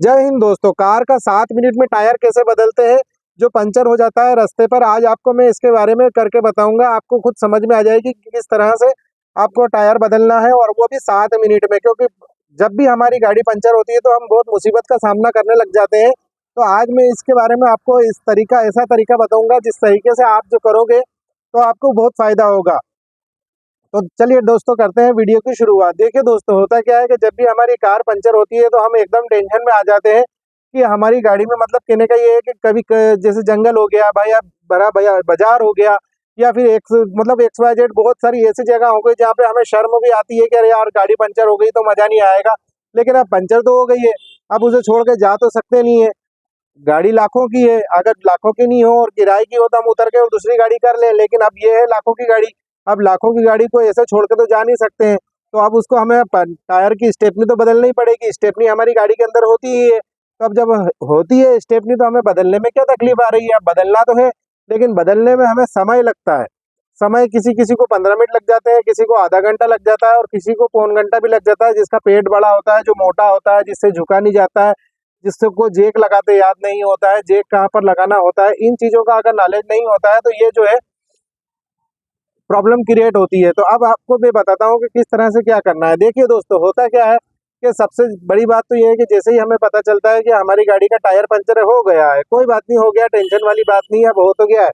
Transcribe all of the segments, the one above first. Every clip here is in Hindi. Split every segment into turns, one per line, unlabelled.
जय हिंद दोस्तों। कार का 7 मिनट में टायर कैसे बदलते हैं जो पंचर हो जाता है रास्ते पर, आज आपको मैं इसके बारे में करके बताऊंगा। आपको खुद समझ में आ जाएगी कि किस तरह से आपको टायर बदलना है, और वो भी 7 मिनट में। क्योंकि जब भी हमारी गाड़ी पंचर होती है तो हम बहुत मुसीबत का सामना करने लग जाते हैं। तो आज मैं इसके बारे में आपको ऐसा तरीका बताऊंगा जिस तरीके से आप जो करोगे तो आपको बहुत फायदा होगा। तो चलिए दोस्तों, करते हैं वीडियो की शुरुआत। देखिए दोस्तों, होता क्या है कि जब भी हमारी कार पंचर होती है तो हम एकदम टेंशन में आ जाते हैं कि हमारी गाड़ी में, मतलब कहने का ये है कि जैसे जंगल हो गया भाई, या बड़ा भैया बाजार हो गया, या फिर मतलब XYZ बहुत सारी ऐसी जगह हो गई जहाँ पे हमें शर्म भी आती है कि अरे यार गाड़ी पंचर हो गई तो मजा नहीं आएगा। लेकिन अब पंचर तो हो गई है, अब उसे छोड़ के जा तो सकते नहीं है। गाड़ी लाखों की है, अगर लाखों की नहीं हो और किराए की हो तो हम उतर के और दूसरी गाड़ी कर लें, लेकिन अब ये है लाखों की गाड़ी। अब लाखों की गाड़ी को ऐसे छोड़ के तो जा नहीं सकते हैं। तो अब उसको हमें टायर की स्टेपनी तो बदलनी ही पड़ेगी। स्टेपनी हमारी गाड़ी के अंदर होती ही है, तो अब जब होती है स्टेपनी तो हमें बदलने में क्या तकलीफ आ रही है। अब बदलना तो है, लेकिन बदलने में हमें समय लगता है। समय किसी किसी को 15 मिनट लग जाते हैं, किसी को आधा घंटा लग जाता है, और किसी को पौन घंटा भी लग जाता है। जिसका पेट बड़ा होता है, जो मोटा होता है, जिससे झुका नहीं जाता है, जिससे को जेक लगाते याद नहीं होता है, जेक कहाँ पर लगाना होता है, इन चीजों का अगर नॉलेज नहीं होता है तो ये जो है प्रॉब्लम क्रिएट होती है। तो अब आपको मैं बताता हूँ कि किस तरह से क्या करना है। देखिए दोस्तों, होता क्या है कि सबसे बड़ी बात तो ये है कि जैसे ही हमें पता चलता है कि हमारी गाड़ी का टायर पंचर हो गया है, कोई बात नहीं, हो गया, टेंशन वाली बात नहीं है, अब हो तो गया है।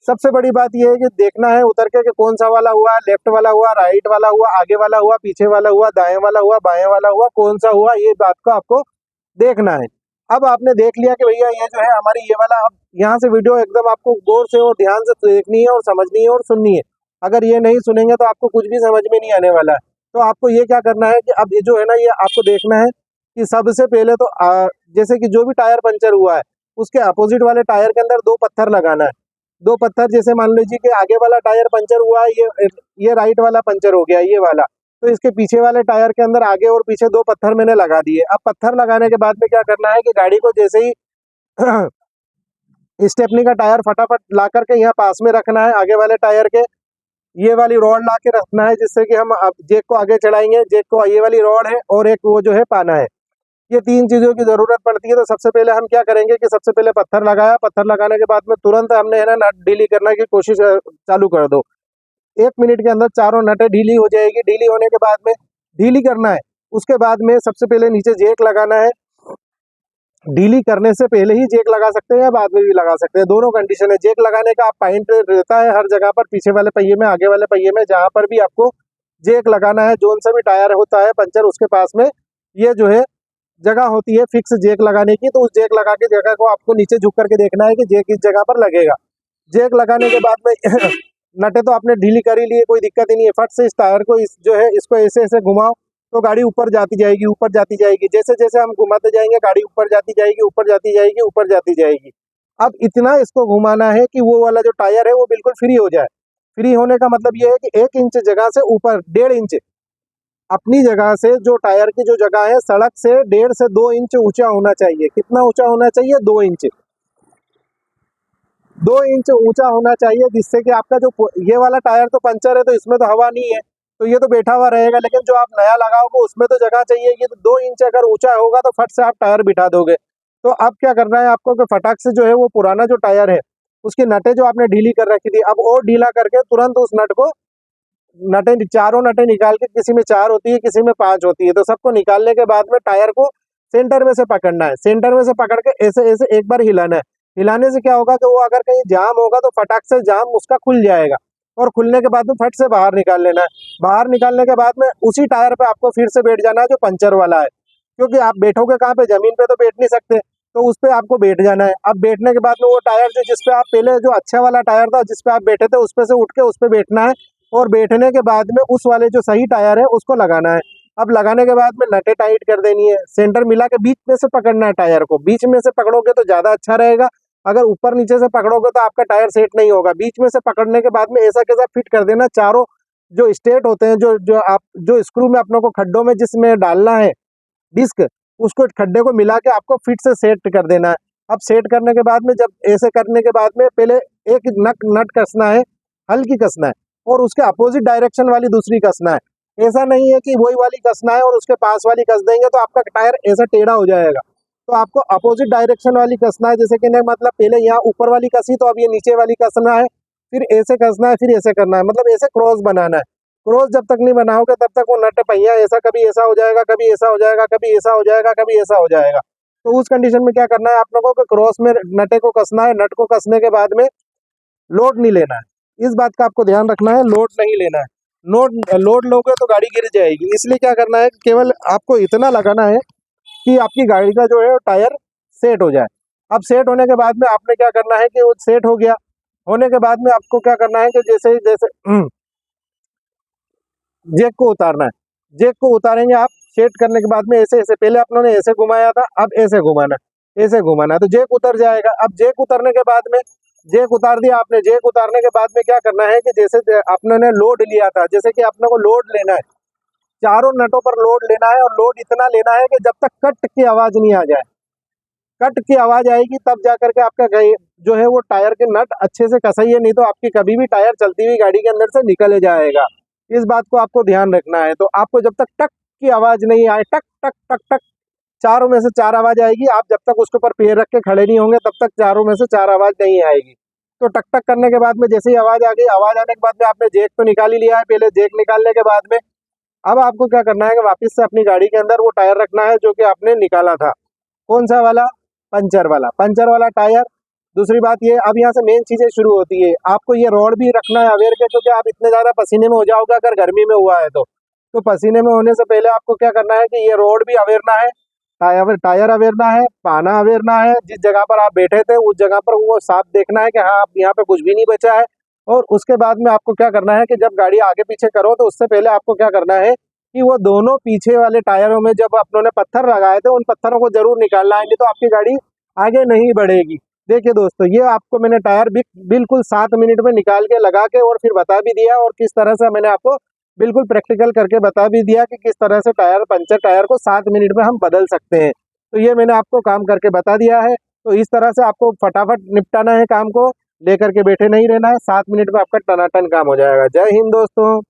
सबसे बड़ी बात ये है कि देखना है उतर के कि कौन सा वाला हुआ, लेफ्ट वाला हुआ, राइट वाला हुआ, आगे वाला हुआ, पीछे वाला हुआ, दाएं वाला हुआ, बाएं वाला हुआ, कौन सा हुआ, ये बात को आपको देखना है। अब आपने देख लिया कि भैया ये जो है हमारी ये वाला, अब यहाँ से वीडियो एकदम आपको गौर से और ध्यान से देखनी है और समझनी है और सुननी है। अगर ये नहीं सुनेंगे तो आपको कुछ भी समझ में नहीं आने वाला है। तो आपको ये क्या करना है कि अब ये जो है ना, ये आपको देखना है कि सबसे पहले तो जैसे कि जो भी टायर पंचर हुआ है उसके अपोजिट वाले टायर के अंदर 2 पत्थर लगाना है। 2 पत्थर, जैसे मान लीजिए कि आगे वाला टायर पंचर हुआ है, ये राइट वाला पंचर हो गया, ये वाला, तो इसके पीछे वाले टायर के अंदर आगे और पीछे 2 पत्थर मैंने लगा दिए। अब पत्थर लगाने के बाद में क्या करना है कि गाड़ी को जैसे ही स्टेपनी का टायर फटाफट ला करके यहाँ पास में रखना है आगे वाले टायर के। ये वाली रॉड ला के रखना है जिससे कि हम अब जेक को आगे चढ़ाएंगे। जेक को ये वाली रॉड है, और एक वो जो है पाना है। ये 3 चीजों की जरूरत पड़ती है। तो सबसे पहले हम क्या करेंगे कि सबसे पहले पत्थर लगाया, पत्थर लगाने के बाद में तुरंत हमने है ना नट ढीली करने की कोशिश चालू कर दो। 1 मिनट के अंदर चारों नटें ढीली हो जाएगी। ढीली होने के बाद में ढीली करना है, उसके बाद में सबसे पहले नीचे जेक लगाना है। ढीली करने से पहले ही जेक लगा सकते हैं या बाद में भी लगा सकते हैं, दोनों कंडीशन है। जेक लगाने का आप पॉइंट रहता है हर जगह पर, पीछे वाले पहिए में, आगे वाले पहिए में, जहां पर भी आपको जेक लगाना है, जोन सा भी टायर होता है पंचर उसके पास में ये जो है जगह होती है फिक्स जेक लगाने की। तो उस जेक लगा के जगह को आपको नीचे झुक करके देखना है कि जेक इस जगह पर लगेगा। जेक लगाने के बाद में नटे तो आपने ढीली कर ही ली है, कोई दिक्कत ही नहीं है। फट से इस टायर को जो है इसको ऐसे ऐसे घुमाओ तो गाड़ी ऊपर जाती जाएगी, ऊपर जाती जाएगी। जैसे जैसे हम घुमाते जाएंगे गाड़ी ऊपर जाती जाएगी, ऊपर जाती जाएगी, ऊपर जाती जाएगी। अब इतना इसको घुमाना है कि वो वाला जो टायर है वो बिल्कुल फ्री हो जाए। फ्री होने का मतलब ये है कि 1 इंच जगह से ऊपर 1.5 इंच अपनी जगह से, जो टायर की जो जगह है सड़क से 1.5 से 2 इंच ऊंचा होना चाहिए। कितना ऊंचा होना चाहिए? 2 इंच। 2 इंच ऊंचा होना चाहिए, जिससे कि आपका जो ये वाला टायर तो पंचर है तो इसमें तो हवा नहीं है, तो ये तो बैठा हुआ रहेगा। लेकिन जो आप नया लगाओगे उसमें तो जगह चाहिए कि 2 इंच अगर ऊंचा होगा तो फट से आप टायर बिठा दोगे। तो अब क्या करना है आपको कि फटाक से जो है वो पुराना जो टायर है उसकी नटें जो आपने ढीली कर रखी थी, अब और ढीला करके तुरंत उस नट को, नटें चारों नटें निकाल के, किसी में 4 होती है किसी में 5 होती है, तो सबको निकालने के बाद में टायर को सेंटर में से पकड़ना है। सेंटर में से पकड़ के ऐसे ऐसे एक बार हिलाना है। हिलाने से क्या होगा कि वो अगर कहीं जाम होगा तो फटाक से जाम उसका खुल जाएगा, और खुलने के बाद में फट से बाहर निकाल लेना है। बाहर निकालने के बाद में उसी टायर पे आपको फिर से बैठ जाना है जो पंचर वाला है, क्योंकि आप बैठोगे कहाँ पे, जमीन पे तो बैठ नहीं सकते, तो उस पे आपको बैठ जाना है। अब बैठने के बाद में वो टायर जो जिस पे आप पहले, जो अच्छा वाला टायर था जिस पे आप बैठे थे, उस पे से उठ के उस पे बैठना है, और बैठने के बाद में उस वाले जो सही टायर है उसको लगाना है। अब लगाने के बाद में नटें टाइट कर देनी है, सेंटर मिला के बीच में से पकड़ना है टायर को। बीच में से पकड़ोगे तो ज्यादा अच्छा रहेगा, अगर ऊपर नीचे से पकड़ोगे तो आपका टायर सेट नहीं होगा। बीच में से पकड़ने के बाद में ऐसा कैसा फिट कर देना, चारों जो स्टेट होते हैं, जो स्क्रू में अपनों को खड्डों में जिसमें डालना है डिस्क, उसको खड्डे को मिला के आपको फिट से सेट कर देना है। अब सेट करने के बाद में, जब ऐसे करने के बाद में पहले एक नट कसना है, हल्की कसना है, और उसके अपोजिट डायरेक्शन वाली दूसरी कसना है। ऐसा नहीं है कि वही वाली कसना है और उसके पास वाली कस देंगे तो आपका टायर ऐसा टेढ़ा हो जाएगा। तो आपको अपोजिट डायरेक्शन वाली कसना है, जैसे कि नहीं मतलब पहले यहाँ ऊपर वाली कसी तो अब ये नीचे वाली कसना है, फिर ऐसे कसना है, फिर ऐसे करना है, मतलब ऐसे क्रॉस बनाना है। क्रॉस जब तक नहीं बनाओगे तब तक वो नट पहिया ऐसा कभी ऐसा हो जाएगा, कभी ऐसा हो जाएगा, कभी ऐसा हो जाएगा, कभी ऐसा हो जाएगा। तो उस कंडीशन में क्या करना है आप लोगों को, क्रॉस में नटे को कसना है, नट को कसने के बाद में लोड नहीं लेना है। इस बात का आपको ध्यान रखना है, लोड नहीं लेना है। लोड लोगे तो गाड़ी गिर जाएगी। इसलिए क्या करना है, केवल आपको इतना लगाना है कि आपकी गाड़ी का जो है टायर सेट हो जाए। अब सेट होने के बाद में आपने क्या करना है कि वो सेट हो गया, होने के बाद में आपको क्या करना है कि जैसे जैसे जेक को उतारना है। जेक को उतारेंगे आप, सेट करने के बाद में ऐसे ऐसे, पहले अपनों ने ऐसे घुमाया था, अब ऐसे घुमाना है, ऐसे घुमाना है, तो जेक उतर जाएगा। अब जेक उतरने के बाद में, जेक उतार दिया आपने, जेक उतारने के बाद में क्या करना है कि जैसे अपने ने लोड लिया था, जैसे कि अपने को लोड लेना है, चारों नटों पर लोड लेना है, और लोड इतना लेना है कि जब तक कट की आवाज नहीं आ जाए। कट की आवाज आएगी तब जाकर के आपका जो है वो टायर के नट अच्छे से कसाइए, नहीं तो आपकी कभी भी टायर चलती हुई गाड़ी के अंदर से निकल जाएगा। इस बात को आपको ध्यान रखना है। तो आपको जब तक टक की आवाज नहीं आए, टक टक टक टक, चारों में से चार आवाज आएगी, आप जब तक उसके ऊपर पैर रख के खड़े नहीं होंगे तब तक चारों में से चार आवाज नहीं आएगी। तो टक टक करने के बाद में जैसे ही आवाज आ गई, आवाज आने के बाद में आपने जेक तो निकाल ही लिया है, पहले जेक निकालने के बाद में अब आपको क्या करना है कि वापस से अपनी गाड़ी के अंदर वो टायर रखना है जो कि आपने निकाला था। कौन सा वाला? पंचर वाला टायर। दूसरी बात ये, अब यहाँ से मेन चीजें शुरू होती है, आपको ये रोड भी रखना है अवेयर के, क्योंकि आप इतने ज्यादा पसीने में हो जाओगे अगर गर्मी में हुआ है तो पसीने में होने से पहले आपको क्या करना है कि ये रोड भी अवेरना है, टायर अवेरना है, पाना अवेरना है, जिस जगह पर आप बैठे थे उस जगह पर वो साफ देखना है कि हाँ आप यहाँ पे कुछ भी नहीं बचा है। और उसके बाद में आपको क्या करना है कि जब गाड़ी आगे पीछे करो तो उससे पहले आपको क्या करना है कि वो दोनों पीछे वाले टायरों में जब अपनों ने पत्थर लगाए थे उन पत्थरों को जरूर निकालना है, नहीं तो आपकी गाड़ी आगे नहीं बढ़ेगी। देखिए दोस्तों, ये आपको मैंने टायर बिल्कुल 7 मिनट में निकाल के लगा के और फिर बता भी दिया, और किस तरह से मैंने आपको बिल्कुल प्रैक्टिकल करके बता भी दिया कि किस तरह से पंचर टायर को 7 मिनट में हम बदल सकते हैं। तो ये मैंने आपको काम करके बता दिया है। तो इस तरह से आपको फटाफट निपटाना है, काम को लेकर के बैठे नहीं रहना है, 7 मिनट में आपका टनाटन काम हो जाएगा। जय हिंद दोस्तों।